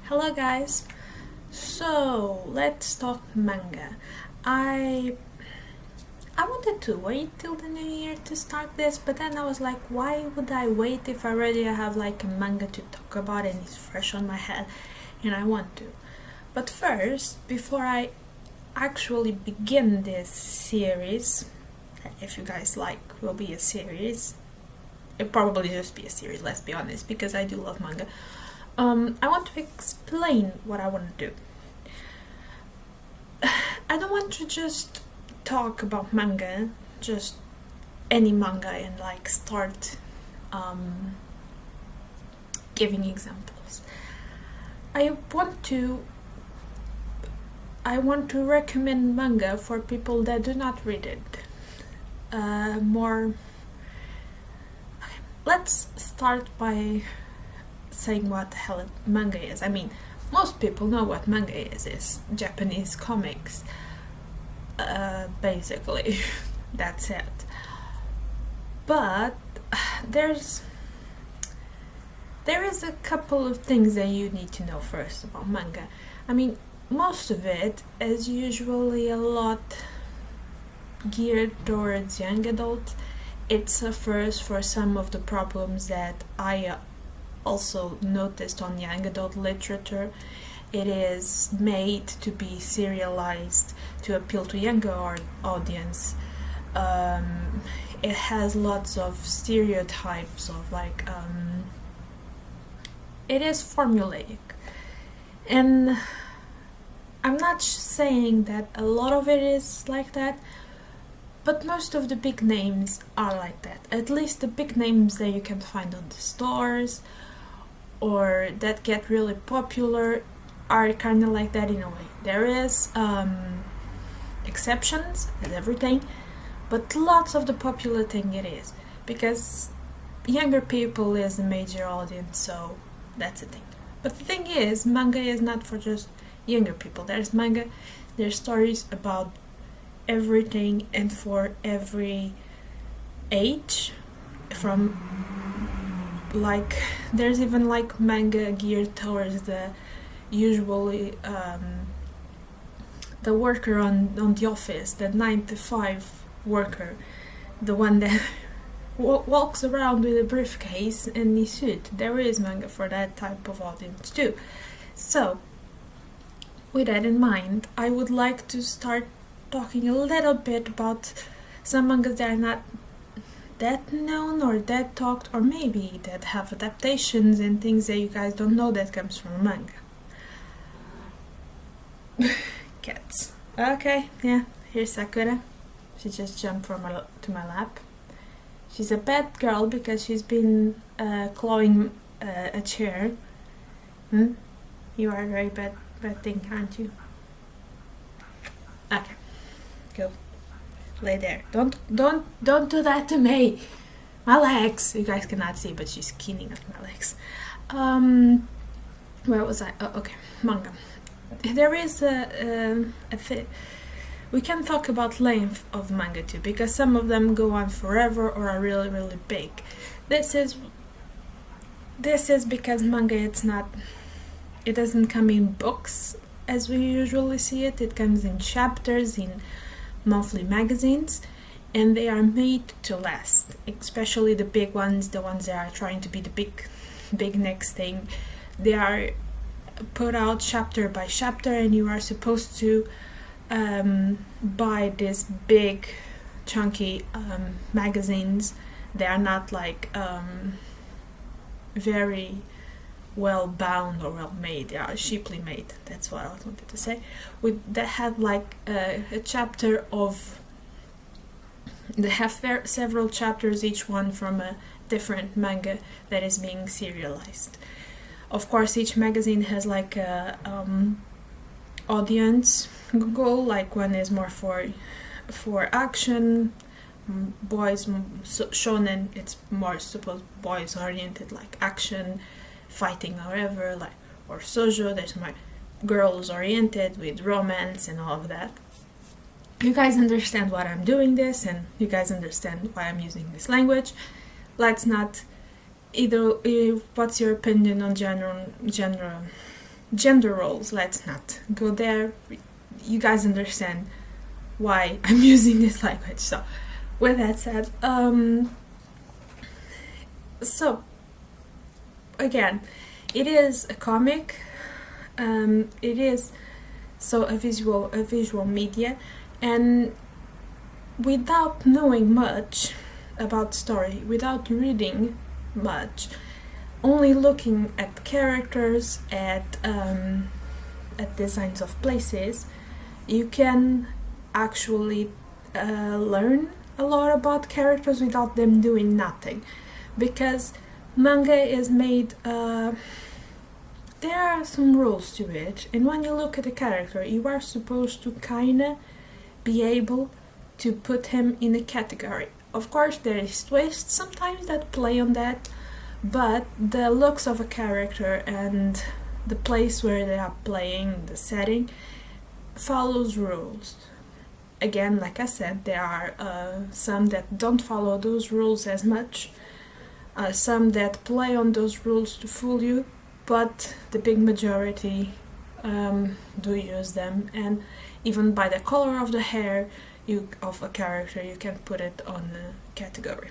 Hello guys, so let's talk manga. I I wanted to wait till the new year to start this, but then I was like, why would I wait if I already have like a manga to talk about and it's fresh on my head and I want to. But first, before I actually begin this series, if you guys like will be a series, it'll probably just be a series, let's be honest, because I do love manga. I want to explain what I want to do. I don't want to just talk about manga, just any manga, and like start giving examples. I want to recommend manga for people that do not read it. Let's start by saying what the hell manga is. I mean, most people know what manga is. It's Japanese comics. Basically, that's it. But there is a couple of things that you need to know first about manga. I mean, most of it is usually a lot geared towards young adults. It suffers for some of the problems that I also noticed on young adult literature. It is made to be serialized to appeal to younger audience. It has lots of stereotypes of it is formulaic, and I'm not saying that a lot of it is like that, but most of the big names are like that. At least the big names that you can find on the stores or that get really popular are kind of like that in a way. There is exceptions as everything, but lots of the popular thing it is, because younger people is the major audience, so that's the thing. But the thing is, manga is not for just younger people. There's stories about everything and for every age, from like there's even like manga geared towards the usually the worker on the office, the 9 to 5 worker, the one that walks around with a briefcase and a suit. There is manga for that type of audience too. So with that in mind, I would like to start talking a little bit about some mangas that are not that known or that talked, or maybe that have adaptations and things that you guys don't know that comes from manga. Cats. Okay, yeah, here's Sakura. She just jumped to my lap. She's a bad girl because she's been clawing a chair. You are a very bad thing, aren't you? Okay, go. Lay there. Don't do that to me. My legs. You guys cannot see, but she's keening at my legs. Where was I? Oh, okay, manga. There is we can talk about length of manga too, because some of them go on forever or are really, really big. This is because manga, it doesn't come in books as we usually see it. It comes in chapters in monthly magazines, and they are made to last, especially the big ones, the ones that are trying to be the big next thing. They are put out chapter by chapter, and you are supposed to buy these big chunky magazines. They are not like very well bound or well made. They are cheaply made. That's what I wanted to say. They have like a chapter of. They have several chapters, each one from a different manga that is being serialized. Of course, each magazine has like a audience goal. Like one is more for action, boys. Shonen, it's more supposed boys oriented, like action, fighting, however, like, or shoujo, there's more girls oriented with romance and all of that. You guys understand why I'm doing this, and you guys understand why I'm using this language. Let's not either. What's your opinion on genre gender roles. Let's not go there. You guys understand why I'm using this language. So with that said, so again, it is a comic. It is a visual media, and without knowing much about story, without reading much, only looking at characters, at designs of places, you can actually learn a lot about characters without them doing nothing, because manga is made, there are some rules to it, and when you look at a character, you are supposed to kinda be able to put him in a category. Of course, there is twists sometimes that play on that, but the looks of a character and the place where they are playing, the setting, follows rules. Again, like I said, there are some that don't follow those rules as much, some that play on those rules to fool you, but the big majority do use them, and even by the color of the hair of a character, you can put it on a category.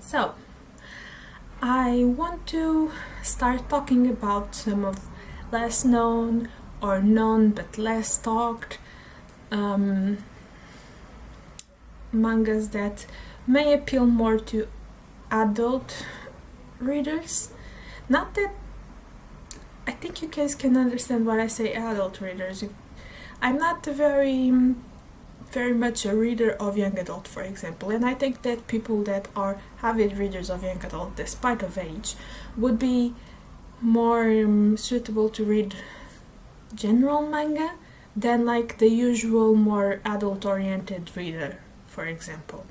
So, I want to start talking about some of less known or known but less talked mangas that may appeal more to adult readers. Not that I think you guys can understand what I say adult readers. I'm not very much a reader of young adult, for example, and I think that people that are avid readers of young adult, despite of age, would be more suitable to read general manga than like the usual more adult oriented reader, for example,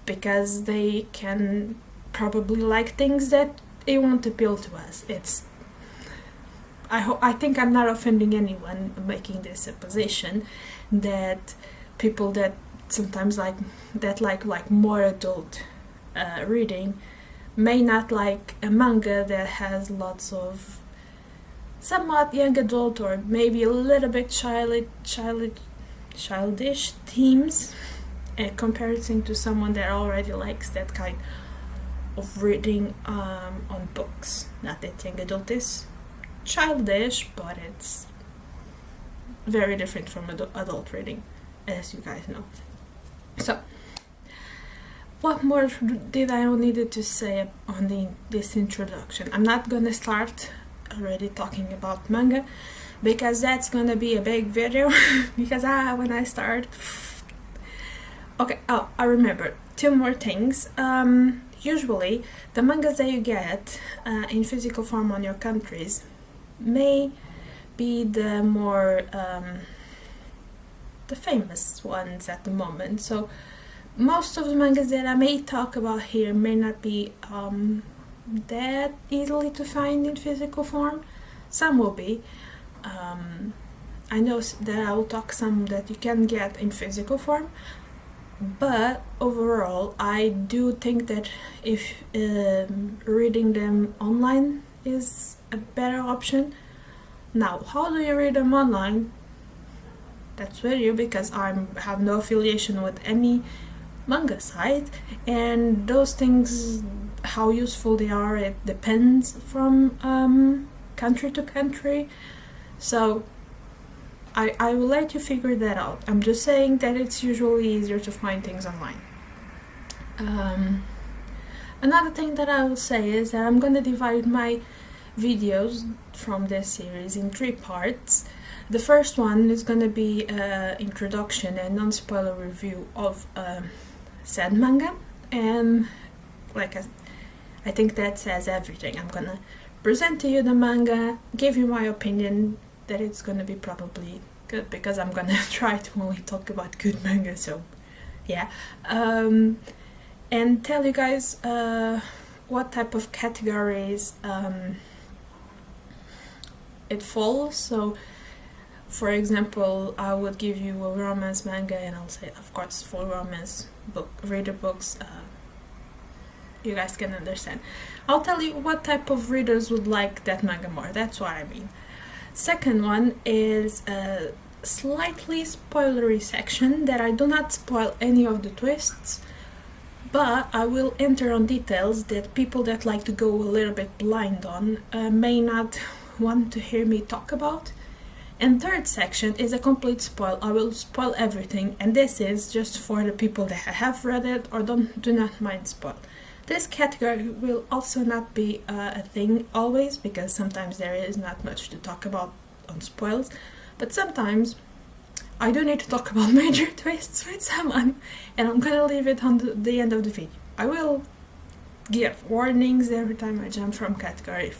because they can probably like things that it won't appeal to us. I think I'm not offending anyone making this supposition that people that sometimes like more adult reading may not like a manga that has lots of somewhat young adult or maybe a little bit childish themes in comparison to someone that already likes that kind of reading on books. Not that young adult is childish, but it's very different from adult reading, as you guys know. So, what more did I needed to say on this introduction? I'm not gonna start already talking about manga because that's gonna be a big video because when I start, okay. Oh, I remember 2 more things. Usually, the mangas that you get in physical form on your countries may be the more the famous ones at the moment. So most of the mangas that I may talk about here may not be that easily to find in physical form. Some will be. I know that I will talk some that you can get in physical form, but overall I do think that if reading them online is a better option. Now, how do you read them online? That's with you, because I have no affiliation with any manga site, and those things, how useful they are, it depends from country to country. So I will let you figure that out. I'm just saying that it's usually easier to find things online. Another thing that I will say is that I'm going to divide my videos from this series in 3 parts. The first one is going to be an introduction and non-spoiler review of said manga, and like I think that says everything. I'm gonna present to you the manga, give you my opinion that it's gonna be probably good, because I'm gonna try to only talk about good manga, so yeah. And tell you guys what type of categories it falls. So for example, I would give you a romance manga and I'll say, of course, for romance reader books, you guys can understand. I'll tell you what type of readers would like that manga more. That's what I mean. Second one is a slightly spoilery section that I do not spoil any of the twists, but I will enter on details that people that like to go a little bit blind on may not want to hear me talk about. And third section is a complete spoil. I will spoil everything, and this is just for the people that have read it or do not mind spoil. This category will also not be a thing always, because sometimes there is not much to talk about on spoils, but sometimes I do need to talk about major twists with someone, and I'm gonna leave it on the end of the video. I will give warnings every time I jump from category,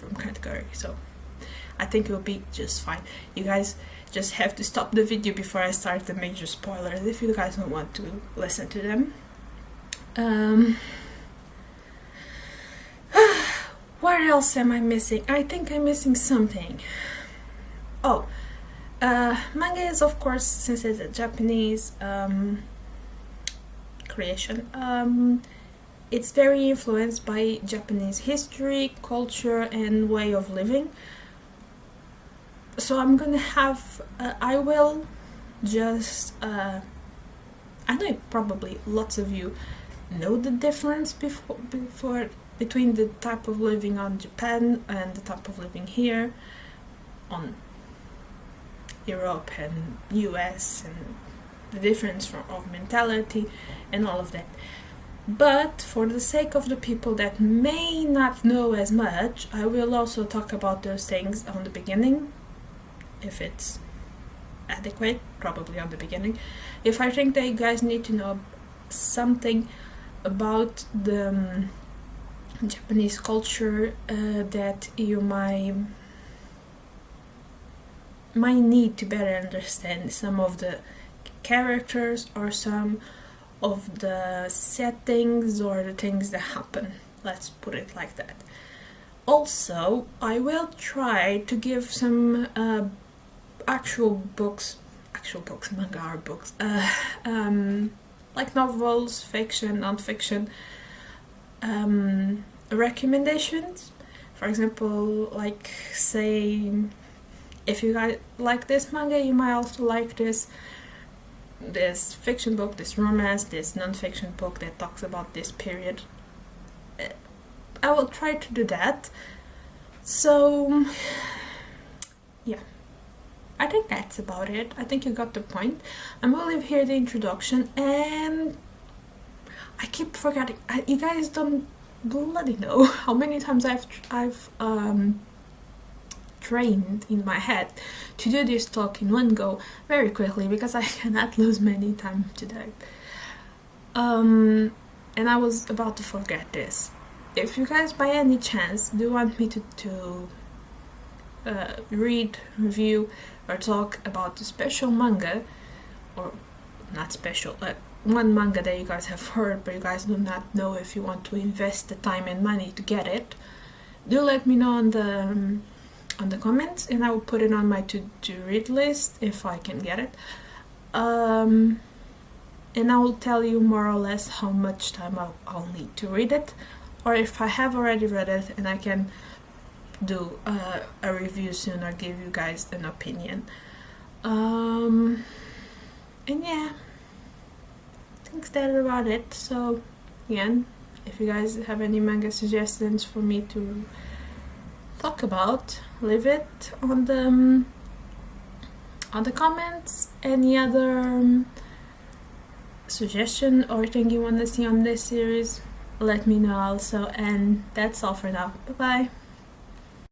so I think it will be just fine. You guys just have to stop the video before I start the major spoilers if you guys don't want to listen to them. What else am I missing? I think I'm missing something. Oh, manga is, of course, since it's a Japanese creation, it's very influenced by Japanese history, culture, and way of living. So I'm gonna have, I will just, I know probably lots of you know the difference between the type of living on Japan and the type of living here on Europe and US, and the difference of mentality and all of that. But for the sake of the people that may not know as much, I will also talk about those things on the beginning, if it's adequate, probably on the beginning. If I think that you guys need to know something about the Japanese culture that you might need to better understand some of the characters or some of the settings or the things that happen, let's put it like that. Also, I will try to give some actual books, manga are books, like novels, fiction, non-fiction, recommendations. For example, like, say, if you guys like this manga, you might also like this fiction book, this romance, this non-fiction book that talks about this period. I will try to do that. So yeah, I think that's about it. I think you got the point. I'm gonna leave here the introduction, and I keep forgetting. You guys don't bloody know how many times I've trained in my head to do this talk in one go very quickly, because I cannot lose many time today. And I was about to forget this. If you guys by any chance do want me to read, review, or talk about a special manga, or not special, one manga that you guys have heard but you guys do not know if you want to invest the time and money to get it, do let me know on the comments, and I will put it on my to-read list if I can get it. And I will tell you more or less how much time I'll need to read it, or if I have already read it and I can do a review soon or give you guys an opinion. And yeah, I think that's about it. So again, if you guys have any manga suggestions for me to talk about, leave it on the comments. Any other suggestion or thing you want to see on this series, let me know also. And that's all for now. Bye bye.